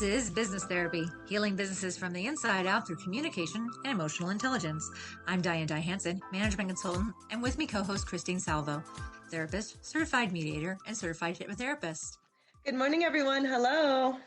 This is Business Therapy, healing businesses from the inside out through communication and emotional intelligence. I'm Diane Dye Hansen, management consultant, and with me co-host Christine Salvo, therapist, certified mediator, and certified hypnotherapist. Good morning, everyone. Hello.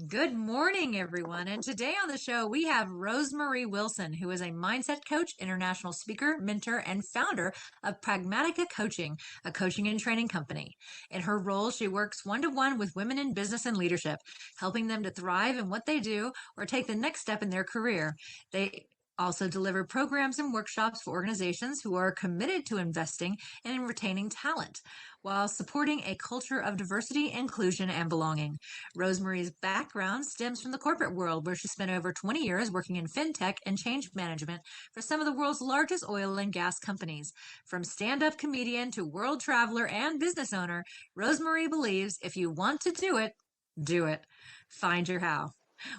Good morning, everyone. And today on the show, we have RoseMarie Wilson, who is a mindset coach, international speaker, mentor, and founder of Pragmatica Coaching, a coaching and training company. In her role, she works one-to-one with women in business and leadership, helping them to thrive in what they do or take the next step in their career. They also deliver programs and workshops for organizations who are committed to investing and in retaining talent while supporting a culture of diversity, inclusion, and belonging. RoseMarie's background stems from the corporate world, where she spent over 20 years working in FinTech and Change Management for some of the world's largest oil and gas companies. From stand-up comedian to world traveler and business owner, RoseMarie believes if you want to do it, do it. Find your how.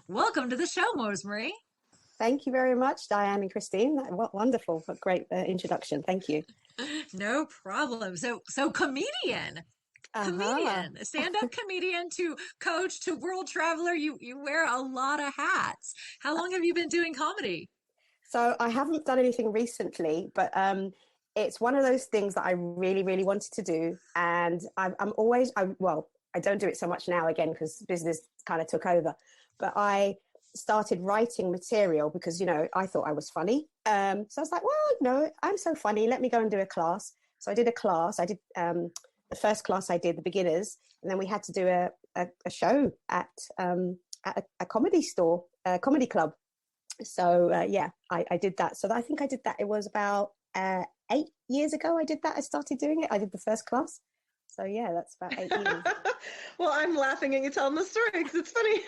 Welcome to the show, RoseMarie. Thank you very much, Diane and Christine. What wonderful, what great introduction. Thank you. No problem. So comedian, stand-up comedian to coach to world traveler. You wear a lot of hats. How long have you been doing comedy? So I haven't done anything recently, but it's one of those things that I really, really wanted to do. And I don't do it so much now again because business kind of took over, but I started writing material because, I thought I was funny. So I was like, well, I'm so funny. Let me go and do a class. So I did a class. I did the first class I did, the beginners. And then we had to do a show at a comedy store, a comedy club. So, I did that. So I think I did that. It was about 8 years ago I did that. I started doing it. I did the first class. So yeah, that's about 8 years. Well, I'm laughing at you telling the story because it's funny.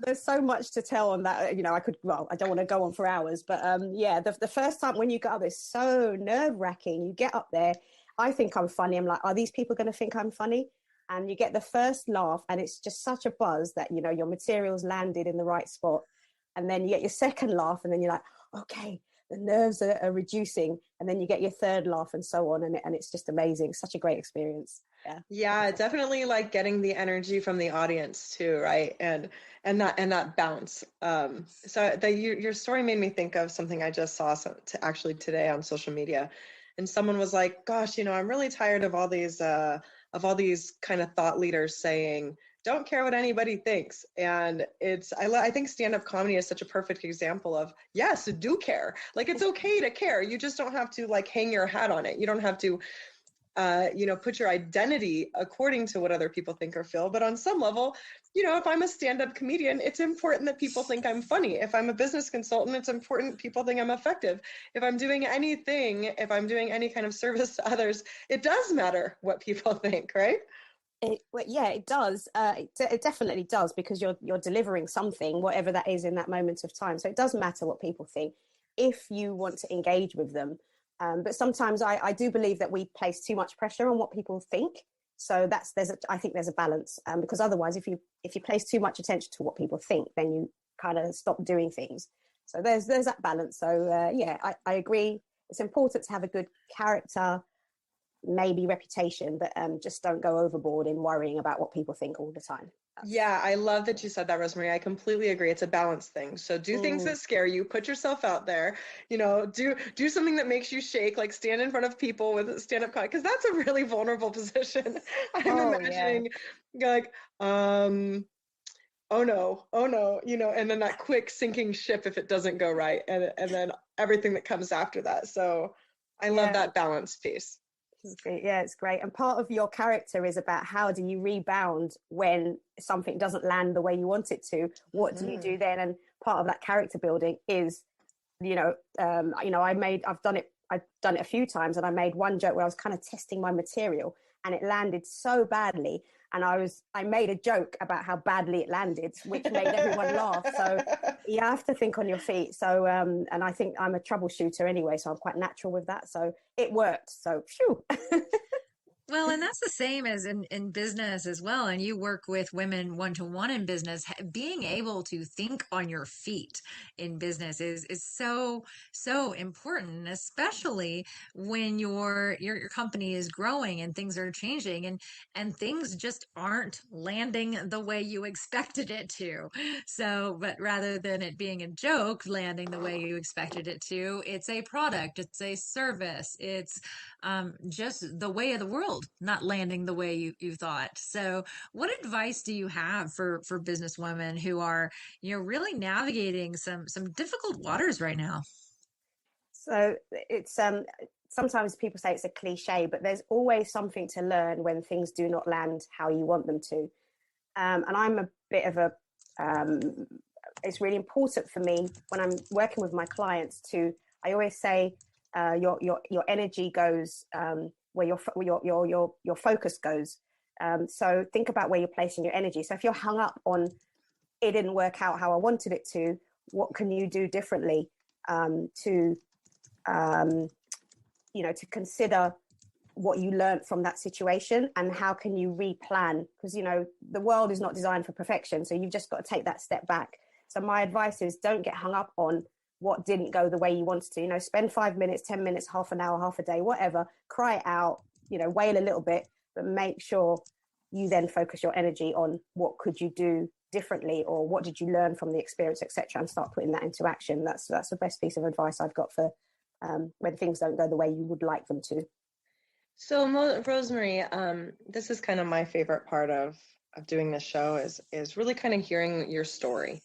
There's so much to tell on that. I don't want to go on for hours, but the first time when you get up, it's so nerve wracking. You get up there, I think I'm funny. I'm like, are these people going to think I'm funny? And you get the first laugh and it's just such a buzz that, your material's landed in the right spot. And then you get your second laugh and then you're like, okay, the nerves are reducing, and then you get your third laugh and so on. And it's just amazing. Such a great experience. Yeah, definitely like getting the energy from the audience too. Right. And that bounce. So your story made me think of something I just saw actually today on social media. And someone was like, gosh, I'm really tired of all these kind of thought leaders saying, don't care what anybody thinks. And I think stand-up comedy is such a perfect example of, yes, do care. Like, it's okay to care. You just don't have to like hang your hat on it. You don't have to, put your identity according to what other people think or feel. But on some level, if I'm a stand-up comedian, it's important that people think I'm funny. If I'm a business consultant, it's important people think I'm effective. If I'm doing any kind of service to others, it does matter what people think, right? It does. It definitely does, because you're delivering something, whatever that is in that moment of time. So it doesn't matter what people think if you want to engage with them. But sometimes I do believe that we place too much pressure on what people think. So I think there's a balance, because otherwise, if you place too much attention to what people think, then you kind of stop doing things. So there's that balance. So I agree. It's important to have a good character, maybe reputation, but just don't go overboard in worrying about what people think all the time. Yeah, I love that you said that, RoseMarie. I completely agree. It's a balance thing. So do things that scare you, put yourself out there, do something that makes you shake, like stand in front of people with stand-up comedy, because that's a really vulnerable position. I'm imagining like, oh no, and then that quick sinking ship if it doesn't go right, and then everything that comes after that. So I love that balance piece. Yeah, it's great. And part of your character is about how do you rebound when something doesn't land the way you want it to? What do you do then? And part of that character building is, I've done it a few times, and I made one joke where I was kind of testing my material and it landed so badly. And I made a joke about how badly it landed, which made everyone laugh. So you have to think on your feet. So, and I think I'm a troubleshooter anyway, so I'm quite natural with that. So it worked. So, phew. Well, and that's the same as in business as well. And you work with women one-to-one in business. Being able to think on your feet in business is so, so important, especially when your company is growing and things are changing and things just aren't landing the way you expected it to. So, but rather than it being a joke landing the way you expected it to, it's a product, it's a service, it's just the way of the world not landing the way you thought. So, what advice do you have for business women who are really navigating some difficult waters right now? So it's sometimes people say it's a cliche, but there's always something to learn when things do not land how you want them to. And I'm a bit of a it's really important for me when I'm working with my clients to, I always say, your energy goes where your focus goes. So think about where you're placing your energy. So if you're hung up on it didn't work out how I wanted it to, what can you do differently to to consider what you learned from that situation and how can you replan, because the world is not designed for perfection, so you've just got to take that step back. So my advice is, don't get hung up on what didn't go the way you wanted to. Spend 5 minutes, 10 minutes, half an hour, half a day, whatever, cry it out, wail a little bit, but make sure you then focus your energy on what could you do differently, or what did you learn from the experience, etc., and start putting that into action. That's the best piece of advice I've got for when things don't go the way you would like them to. So, RoseMarie, this is kind of my favorite part of doing this show is really kind of hearing your story.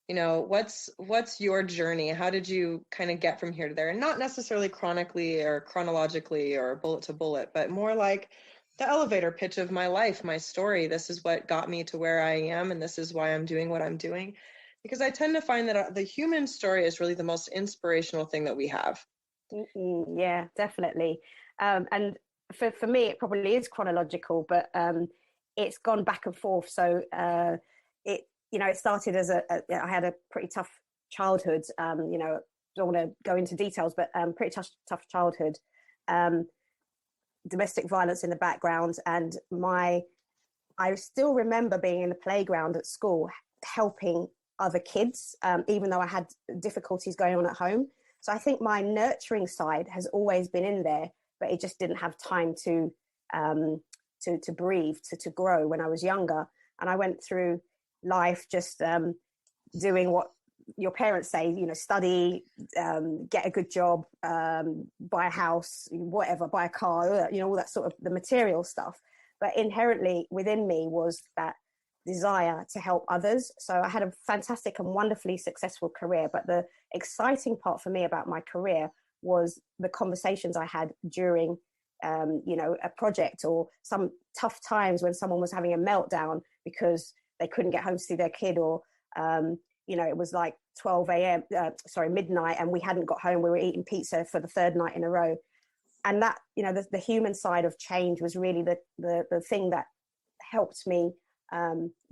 What's your journey? How did you kind of get from here to there? And not necessarily chronically or chronologically or bullet to bullet, but more like the elevator pitch of my life, my story. This is what got me to where I am, and this is why I'm doing what I'm doing. Because I tend to find that the human story is really the most inspirational thing that we have. Yeah, definitely. And for me, it probably is chronological, but it's gone back and forth. So it started as I had a pretty tough childhood. Don't want to go into details, but pretty tough childhood. Domestic violence in the background, and I still remember being in the playground at school, helping other kids, even though I had difficulties going on at home. So I think my nurturing side has always been in there, but it just didn't have time to breathe, to grow when I was younger. And I went through life just doing what your parents say, study, get a good job, buy a house, whatever, buy a car, all that sort of the material stuff. But inherently within me was that desire to help others. So I had a fantastic and wonderfully successful career. But the exciting part for me about my career was the conversations I had during, a project, or some tough times when someone was having a meltdown because they couldn't get home to see their kid, or, it was like 12 a.m., midnight, and we hadn't got home. We were eating pizza for the third night in a row. And that, the human side of change was really the thing that helped me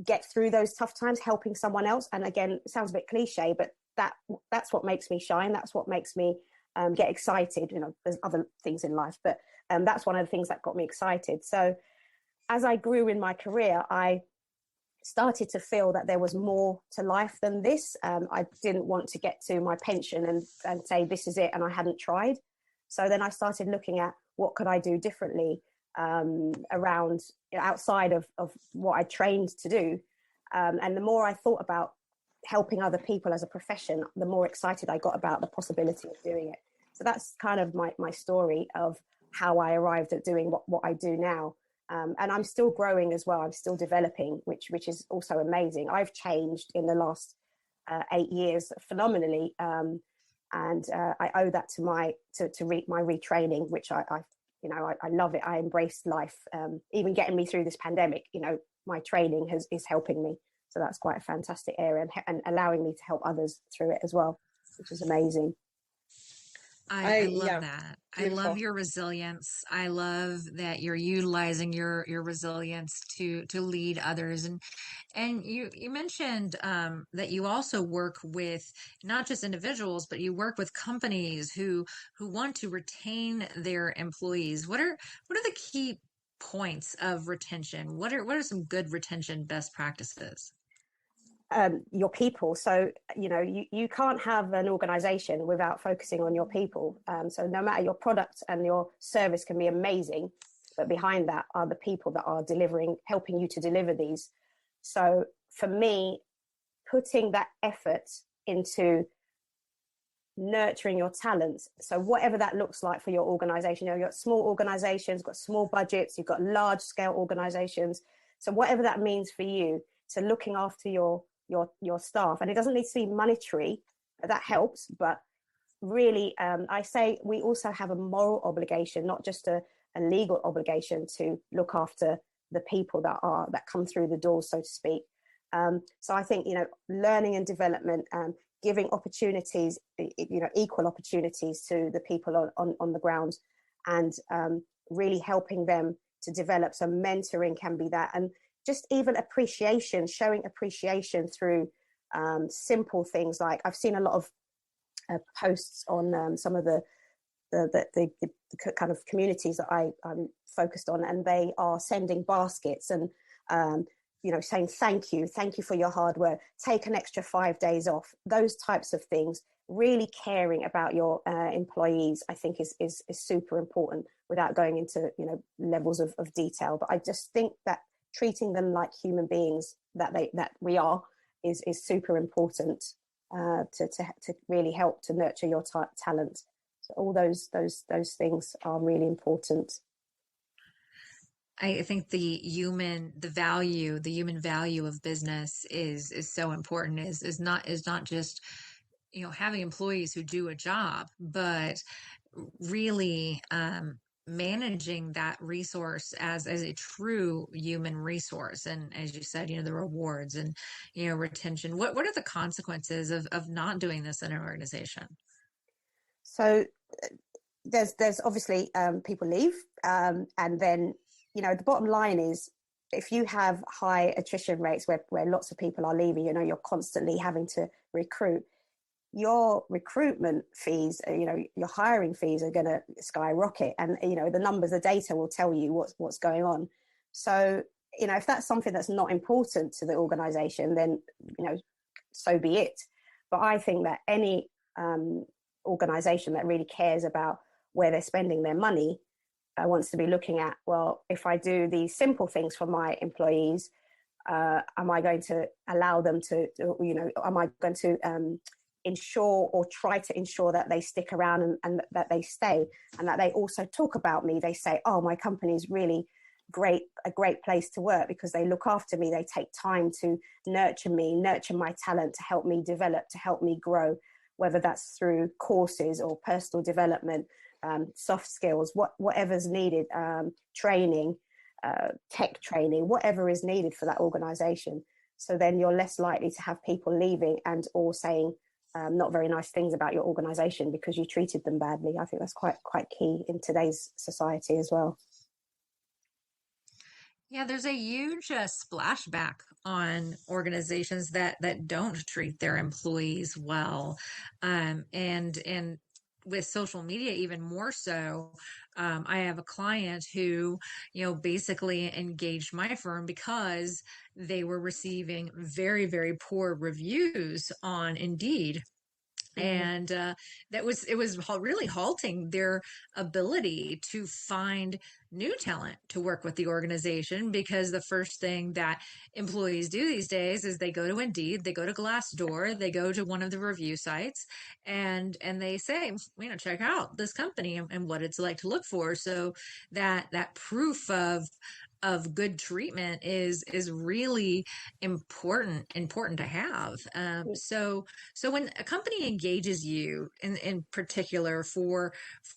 get through those tough times, helping someone else. And again, it sounds a bit cliche, but that's what makes me shine. That's what makes me get excited. There's other things in life, but that's one of the things that got me excited. So as I grew in my career, I started to feel that there was more to life than this. I didn't want to get to my pension and say, this is it, and I hadn't tried. So then I started looking at what could I do differently around, outside of what I trained to do. And the more I thought about helping other people as a profession, the more excited I got about the possibility of doing it. So that's kind of my story of how I arrived at doing what I do now. And I'm still growing as well. I'm still developing, which is also amazing. I've changed in the last 8 years phenomenally. And I owe that to my retraining, which I love it. I embraced life. Even getting me through this pandemic, my training is helping me. So that's quite a fantastic area, and allowing me to help others through it as well, which is amazing. I love that. Beautiful. I love your resilience. I love that you're utilizing your resilience to lead others. And you mentioned that you also work with not just individuals, but you work with companies who want to retain their employees. What are the key points of retention? What are some good retention best practices? Your people. So, you can't have an organization without focusing on your people. So no matter your product and your service can be amazing, but behind that are the people that are helping you to deliver these. So for me, putting that effort into nurturing your talents. So whatever that looks like for your organization, you've got small organizations, got small budgets, you've got large scale organizations. So whatever that means for you, to looking after your staff, and it doesn't need to be monetary, that helps, but really, I say we also have a moral obligation, not just a legal obligation, to look after the people that come through the doors, so to speak. So I think, learning and development, giving opportunities, equal opportunities to the people on the ground, and really helping them to develop. So mentoring can be that, and just even appreciation, showing appreciation through simple things. Like I've seen a lot of posts on some of the kind of communities that I'm focused on, and they are sending baskets and saying thank you for your hard work, take an extra 5 days off, those types of things. Really caring about your employees, I think is super important, without going into levels of detail. But I just think that treating them like human beings that we are is super important to really help to nurture your talent. So all those things are really important. I think the human value of business is so important. Is not just having employees who do a job, but really managing that resource as a true human resource. And as you said, the rewards and retention. What are the consequences of not doing this in an organization? So there's obviously people leave, and then the bottom line is, if you have high attrition rates where lots of people are leaving, you're constantly having to recruit, your recruitment fees, your hiring fees are going to skyrocket. And, the numbers, the data will tell you what's going on. So, if that's something that's not important to the organization, then, so be it. But I think that any organization that really cares about where they're spending their money wants to be looking at, well, if I do these simple things for my employees, am I going to allow them to, am I going to ensure or try to ensure that they stick around and that they stay, and that they also talk about me. They say, oh, my company is really a great place to work because they look after me. They take time to nurture me, nurture my talent, to help me develop, to help me grow, whether that's through courses or personal development, soft skills, whatever's needed, training, tech training, whatever is needed for that organization. So then you're less likely to have people leaving and or saying not very nice things about your organization because you treated them badly. I think that's quite key in today's society as well. Yeah, there's a huge splashback on organizations that don't treat their employees well, and with social media even more so. I have a client who, basically engaged my firm because they were receiving very, very poor reviews on Indeed. And it was really halting their ability to find new talent to work with the organization, because the first thing that employees do these days is they go to Indeed, they go to Glassdoor, they go to one of the review sites, and they say, check out this company and what it's like to look for. So that proof of good treatment is really important to have. So when a company engages you in particular for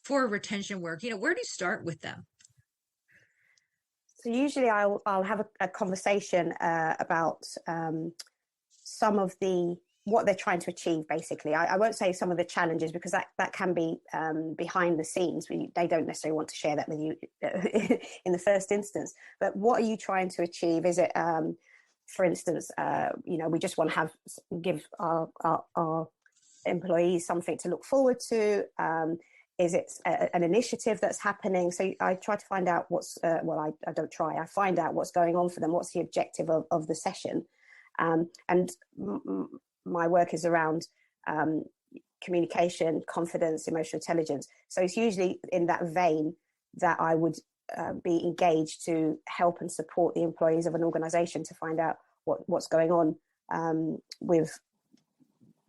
retention work, where do you start with them? So usually I'll have a conversation about some of what they're trying to achieve. Basically, I won't say some of the challenges, because that can be behind the scenes. They don't necessarily want to share that with you in the first instance. But what are you trying to achieve? Is it, for instance, we just want to give our employees something to look forward to? Is it an initiative that's happening? So I try to find out what's, I don't try, I find out what's going on for them. What's the objective of the session? My work is around communication, confidence, emotional intelligence. So it's usually in that vein that I would be engaged to help and support the employees of an organization to find out what's going on with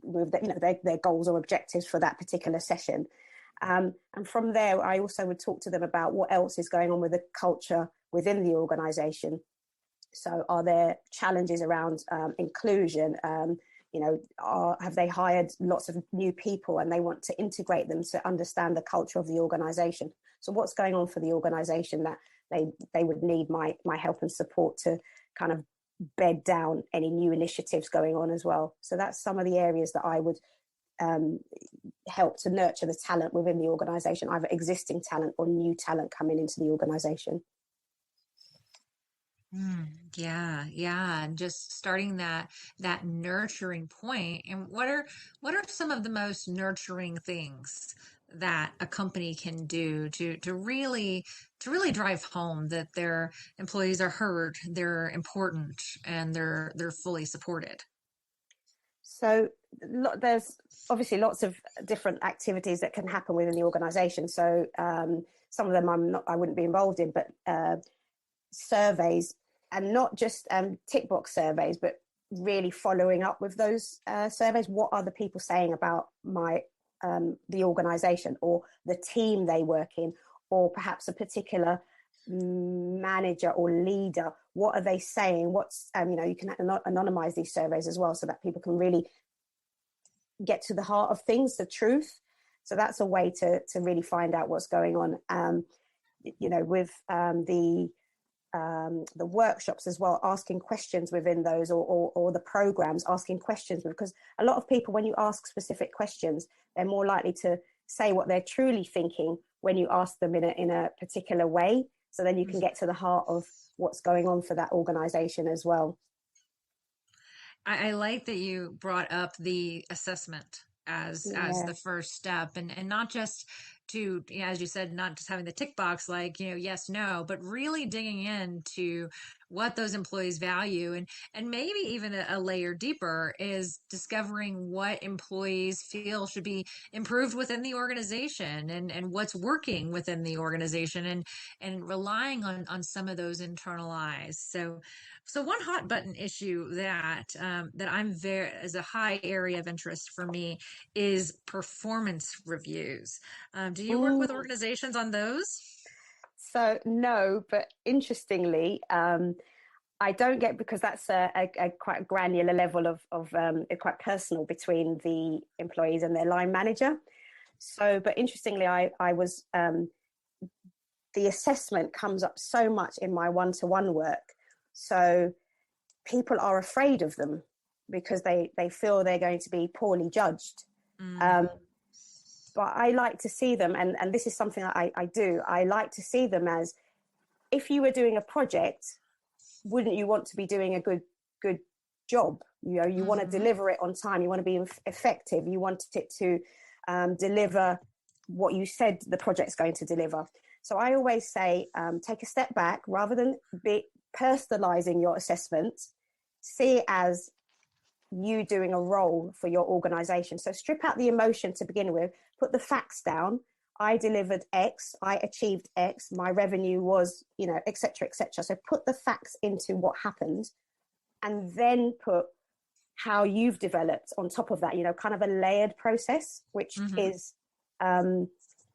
their goals or objectives for that particular session. And from there, I also would talk to them about what else is going on with the culture within the organization. So are there challenges around inclusion? Have they hired lots of new people and they want to integrate them to understand the culture of the organization? So what's going on for the organization that they would need my help and support to kind of bed down any new initiatives going on as well. So that's some of the areas that I would help to nurture the talent within the organization, either existing talent or new talent coming into the organization. Yeah. And just starting that nurturing point. And what are some of the most nurturing things that a company can do to really drive home that their employees are heard, they're important, and they're fully supported? So there's obviously lots of different activities that can happen within the organization. So some of them I wouldn't be involved in, but surveys, and not just tick box surveys, but really following up with those surveys. What are the people saying about the organization or the team they work in, or perhaps a particular manager or leader? What are they saying? What's you can anonymize these surveys as well, so that people can really get to the heart of things, the truth. So that's a way to really find out what's going on. With the workshops as well, asking questions within those, or the programs, asking questions, because a lot of people, when you ask specific questions, they're more likely to say what they're truly thinking when you ask them in a particular way. So then you can get to the heart of what's going on for that organization as well. I like that you brought up the assessment as the first step, and not just to, as you said, not just having the tick box like, yes, no, but really digging into what those employees value, and maybe even a layer deeper is discovering what employees feel should be improved within the organization, and what's working within the organization, and relying on some of those internalized. So one hot button issue that I'm is a high area of interest for me is performance reviews. Do you work with organizations on those? So no, but interestingly, I don't get, because that's a quite granular level of quite personal between the employees and their line manager. So, but interestingly, I was the assessment comes up so much in my one-to-one work. So people are afraid of them because they feel they're going to be poorly judged. But I like to see them, and this is something I do, I like to see them as, if you were doing a project, wouldn't you want to be doing a good job? You want to deliver it on time, you want to be effective, you want it to deliver what you said the project's going to deliver. So I always say, take a step back, rather than be personalizing your assessment, see it as you doing a role for your organization. So strip out the emotion to begin with, put the facts down. I delivered X, I achieved X, my revenue was, et cetera, et cetera. So put the facts into what happened, and then put how you've developed on top of that, kind of a layered process, which is, I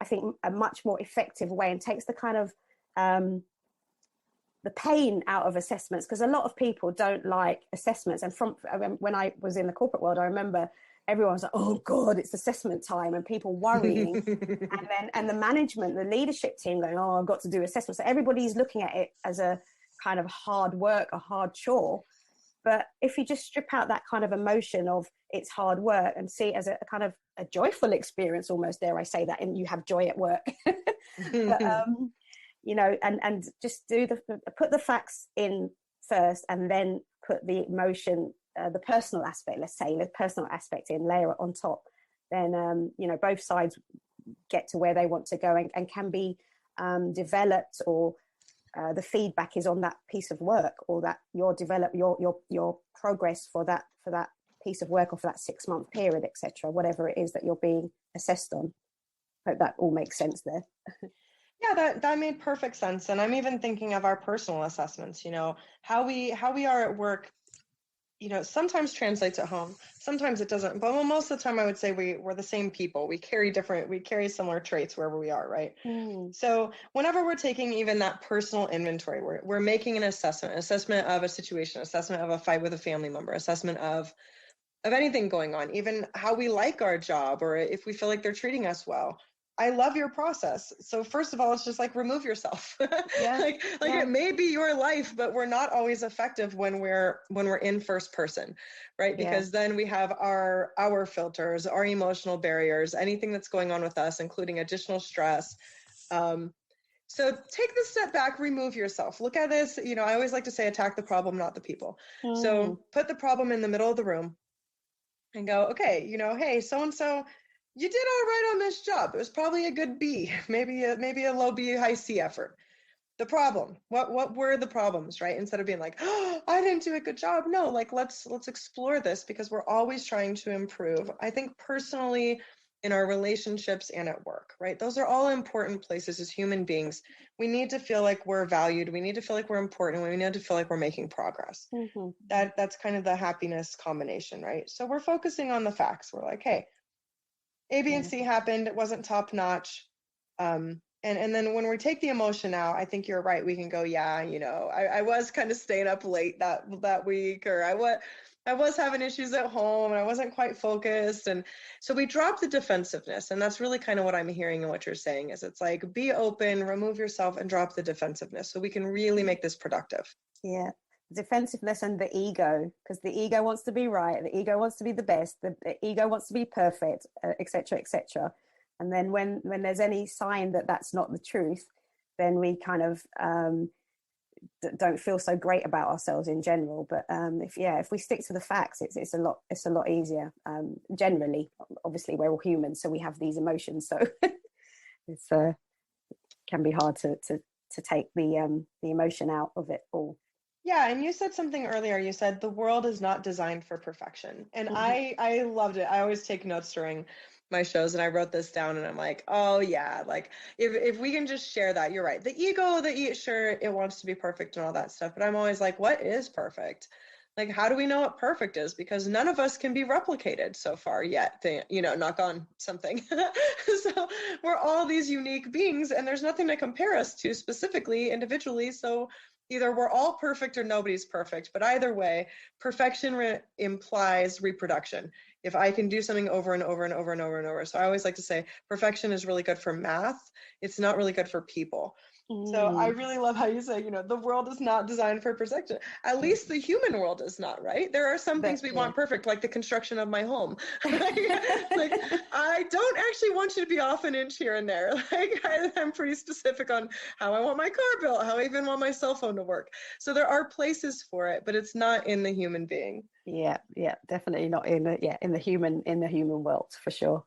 think, a much more effective way, and takes the kind of the pain out of assessments, because a lot of people don't like assessments. And when I was in the corporate world, I remember everyone was like, oh God, it's assessment time, and people worrying. and the management, the leadership team going, oh, I've got to do assessments. So everybody's looking at it as a kind of hard work, a hard chore. But if you just strip out that kind of emotion of it's hard work, and see it as a kind of a joyful experience, almost, dare I say that, and you have joy at work. But, and just put the facts in first, and then put the emotion, the personal aspect, let's say, the personal aspect in, layer it on top. Then, both sides get to where they want to go, and can be developed, or the feedback is on that piece of work, or that your progress for that piece of work, or for that 6-month period, etc., whatever it is that you're being assessed on. Hope that all makes sense there. Yeah, that made perfect sense. And I'm even thinking of our personal assessments, how we are at work, sometimes translates at home, sometimes it doesn't. But most of the time I would say we're the same people. We carry similar traits wherever we are, right? So whenever we're taking even that personal inventory, we're making an assessment of a situation, assessment of a fight with a family member, assessment of anything going on, even how we like our job, or if we feel like they're treating us well. I love your process. So first of all, it's just like, remove yourself. It may be your life, but we're not always effective when we're in first person, right? Because then we have our filters, our emotional barriers, anything that's going on with us, including additional stress. So take the step back, remove yourself. Look at this. I always like to say, attack the problem, not the people. So put the problem in the middle of the room and go, okay, hey, so-and-so, you did all right on this job. It was probably a good B, maybe a low B, high C effort. The problem, what were the problems, right? Instead of being like, oh, I didn't do a good job. No, like, let's explore this, because we're always trying to improve. I think personally, in our relationships and at work, right? Those are all important places as human beings. We need to feel like we're valued. We need to feel like we're important. We need to feel like we're making progress. That's kind of the happiness combination, right? So we're focusing on the facts. We're like, hey, A, B, and C happened. It wasn't top notch. And then when we take the emotion out, I think you're right. We can go, yeah, I was kind of staying up late that week, or I was having issues at home and I wasn't quite focused. And so we drop the defensiveness. And that's really kind of what I'm hearing and what you're saying is, it's like, be open, remove yourself, and drop the defensiveness so we can really make this productive. Yeah. Defensiveness and the ego, because the ego wants to be right, the ego wants to be the best, the ego wants to be perfect, etc., etc. And then when there's any sign that that's not the truth, then we kind of don't feel so great about ourselves in general. But if we stick to the facts, it's a lot easier. Generally, obviously, we're all human, so we have these emotions, so it's can be hard to take the emotion out of it all. Yeah, and you said something earlier. You said the world is not designed for perfection. And I loved it. I always take notes during my shows, and I wrote this down, and I'm like, oh yeah, like if we can just share that, you're right. The ego, sure, it wants to be perfect and all that stuff. But I'm always like, what is perfect? Like, how do we know what perfect is? Because none of us can be replicated so far yet, knock on something. So we're all these unique beings, and there's nothing to compare us to specifically, individually. So either we're all perfect or nobody's perfect. But either way, perfection implies reproduction. If I can do something over and over and over and over and over. So I always like to say perfection is really good for math. It's not really good for people. So I really love how you say, the world is not designed for perfection. At least the human world is not, right? There are some things we want perfect, like the construction of my home. like I don't actually want you to be off an inch here and there. Like I'm pretty specific on how I want my car built, how I even want my cell phone to work. So there are places for it, but it's not in the human being. Yeah, definitely not in the human world, for sure.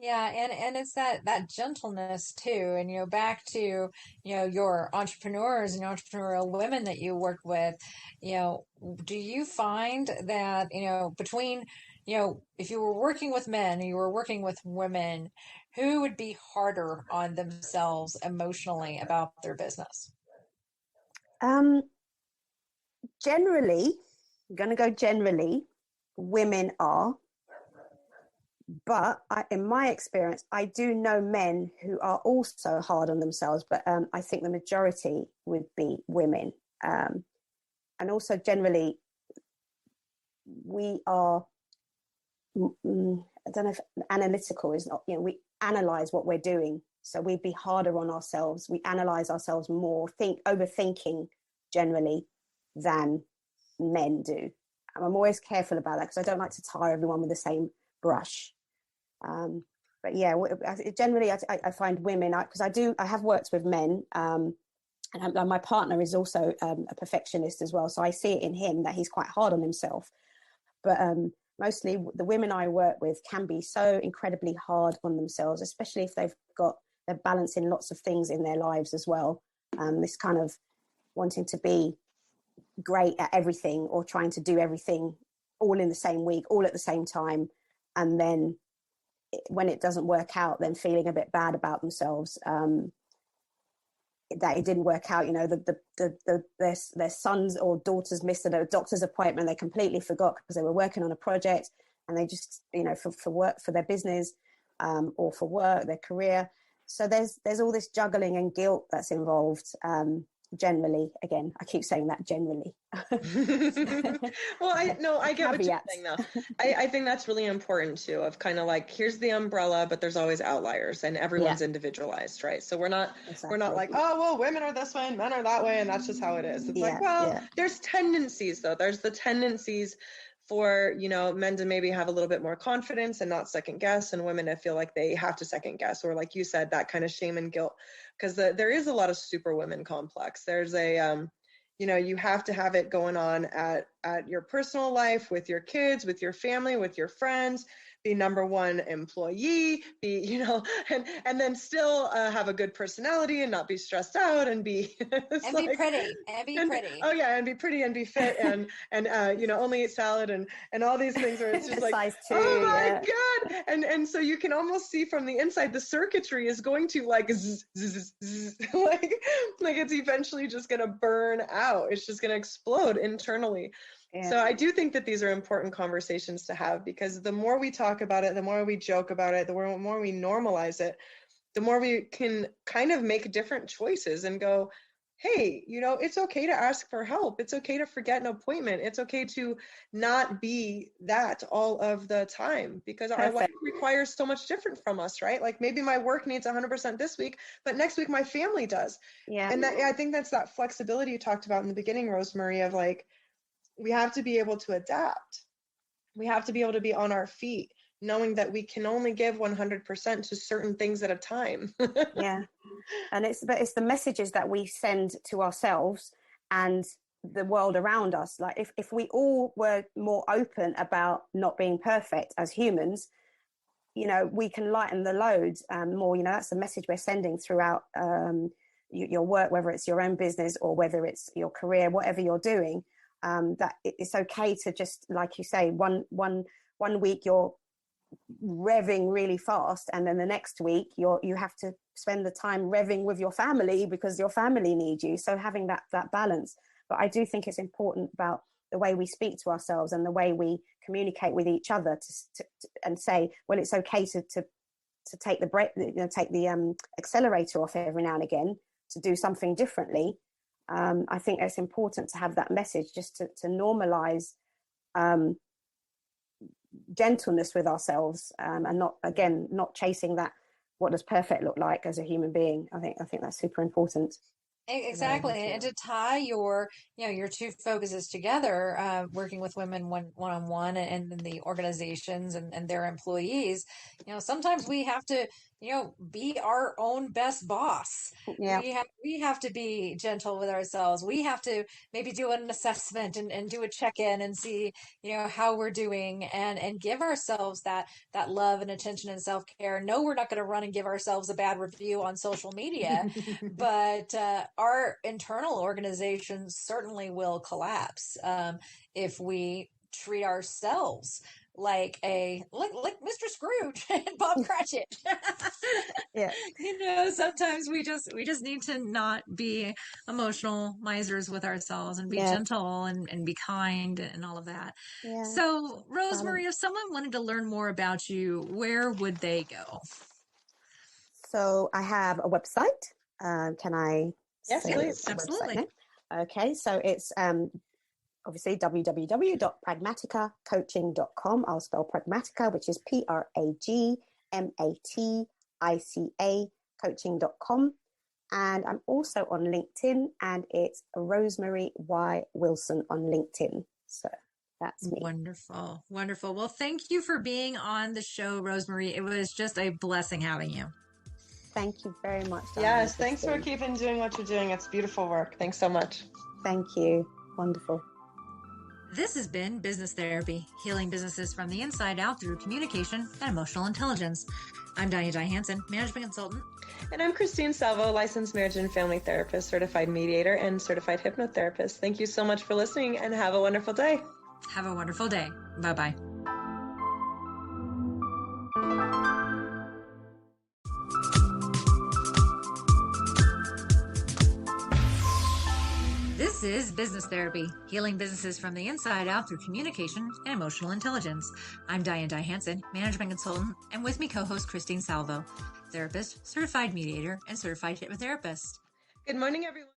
Yeah, and it's that gentleness too. And back to your entrepreneurs and entrepreneurial women that you work with, do you find that between if you were working with men and you were working with women, who would be harder on themselves emotionally about their business? Generally, I'm going to go generally, women are. But in my experience, I do know men who are also hard on themselves, but I think the majority would be women. And also generally, we are, I don't know if analytical is not, we analyze what we're doing. So we'd be harder on ourselves. We analyze ourselves more, overthinking generally than men do. And I'm always careful about that because I don't like to tar everyone with the same brush. But yeah, generally I find women, because I have worked with men, and my partner is also a perfectionist as well. So I see it in him that he's quite hard on himself. But mostly the women I work with can be so incredibly hard on themselves, especially if they're balancing lots of things in their lives as well. This kind of wanting to be great at everything or trying to do everything all in the same week, all at the same time. And then when it doesn't work out, then feeling a bit bad about themselves, that it didn't work out. Their sons or daughters missed a doctor's appointment. They completely forgot because they were working on a project, and they just, for work, for their business, or for work, their career. So there's all this juggling and guilt that's involved. Generally, again, I keep saying that generally. Well, I get what you're saying though. I think that's really important too, of kind of like, here's the umbrella, but there's always outliers, and everyone's individualized, right? So we're not like, oh, well, women are this way and men are that way, and that's just how it is. It's there's tendencies though. There's the tendencies for, men to maybe have a little bit more confidence and not second guess, and women to feel like they have to second guess, or like you said, that kind of shame and guilt, because there is a lot of super women complex. There's a, you have to have it going on at your personal life, with your kids, with your family, with your friends, be number one employee, be, and then still have a good personality and not be stressed out and be and be pretty and be pretty. Oh yeah, and be pretty and be fit and only eat salad and all these things where it's just like, size 2, oh my God. And so you can almost see from the inside the circuitry is going to like zzz, zzz, zzz, like it's eventually just gonna burn out. It's just gonna explode internally. Yeah. So I do think that these are important conversations to have, because the more we talk about it, the more we joke about it, the more we normalize it, the more we can kind of make different choices and go, hey, it's okay to ask for help. It's okay to forget an appointment. It's okay to not be that all of the time, because our life requires so much different from us, right? Like maybe my work needs 100% this week, but next week my family does. Yeah. And I think that's that flexibility you talked about in the beginning, RoseMarie, of like, we have to be able to adapt. We have to be able to be on our feet, knowing that we can only give 100% to certain things at a time. Yeah. And it's the messages that we send to ourselves and the world around us. Like if we all were more open about not being perfect as humans, we can lighten the load more. That's the message we're sending throughout your work, whether it's your own business or whether it's your career, whatever you're doing. That it's okay to just, like you say, one week you're revving really fast, and then the next week you have to spend the time revving with your family because your family need you. So having that balance. But I do think it's important about the way we speak to ourselves and the way we communicate with each other to and say, well, it's okay to take the break, take the accelerator off every now and again to do something differently. I think it's important to have that message, just to normalize gentleness with ourselves, and not chasing that, what does perfect look like as a human being. I think that's super important. Exactly. And to tie your two focuses together, working with women one-on-one and the organizations and their employees, sometimes we have to, be our own best boss. Yeah. We have to be gentle with ourselves. We have to maybe do an assessment and do a check-in and see, how we're doing and give ourselves that love and attention and self-care. No, we're not going to run and give ourselves a bad review on social media, but our internal organizations certainly will collapse if we treat ourselves like Mr. Scrooge and Bob Cratchit. Yeah. Sometimes we just need to not be emotional misers with ourselves and be gentle and be kind and all of that. Yeah. So, RoseMarie, if someone wanted to learn more about you, where would they go? So I have a website. Can I? Yes, please. Absolutely. Okay, so it's obviously www.pragmaticacoaching.com. I'll spell Pragmatica, which is PRAGMATICA coaching.com. And I'm also on LinkedIn, and it's RoseMarie Y. Wilson on LinkedIn. So that's me. Wonderful. Wonderful. Well, thank you for being on the show, RoseMarie. It was just a blessing having you. Thank you very much. Yes, thanks for keeping doing what you're doing. It's beautiful work. Thanks so much. Thank you. Wonderful. This has been Business Therapy, healing businesses from the inside out through communication and emotional intelligence. I'm Diane Hansen, management consultant. And I'm Christine Salvo, licensed marriage and family therapist, certified mediator, and certified hypnotherapist. Thank you so much for listening and have a wonderful day. Have a wonderful day. Bye-bye. This is Business Therapy, healing businesses from the inside out through communication and emotional intelligence. I'm Diane Hansen, management consultant, and with me co-host Christine Salvo, therapist, certified mediator, and certified hypnotherapist. Good morning, everyone.